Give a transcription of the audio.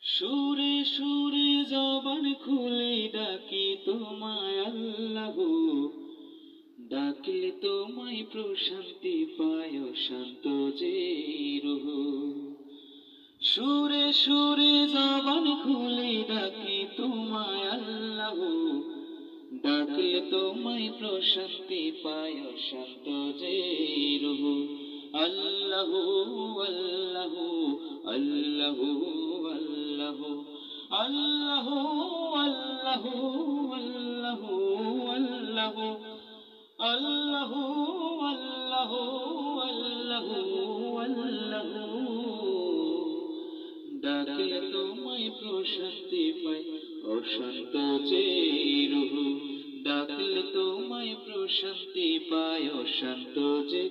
সুরে সুরে জবান খুলে ডাকি তোমায় আল্লাহ, ডাকলে তোমায় প্রশান্তি পায় শান্ত যে রুহ। সুরে সুরে জবান খুলে ডাকি তোমায় আল্লাহ, ডাকলে তোমায় প্রশান্তি পায় শান্ত যে রুহ। আল্লাহ আল্লাহ আল্লাহ আল্লাহ আল্লাহ আল্লাহ আল্লাহ আল্লাহ আল্লাহ আল্লাহ আল্লাহ আল্লাহ, ডাকলে তোমায় প্রশান্তি পাই অশান্ত যে রুহ। ডাকলে তোমায় প্রশান্তি পায় অশান্ত যে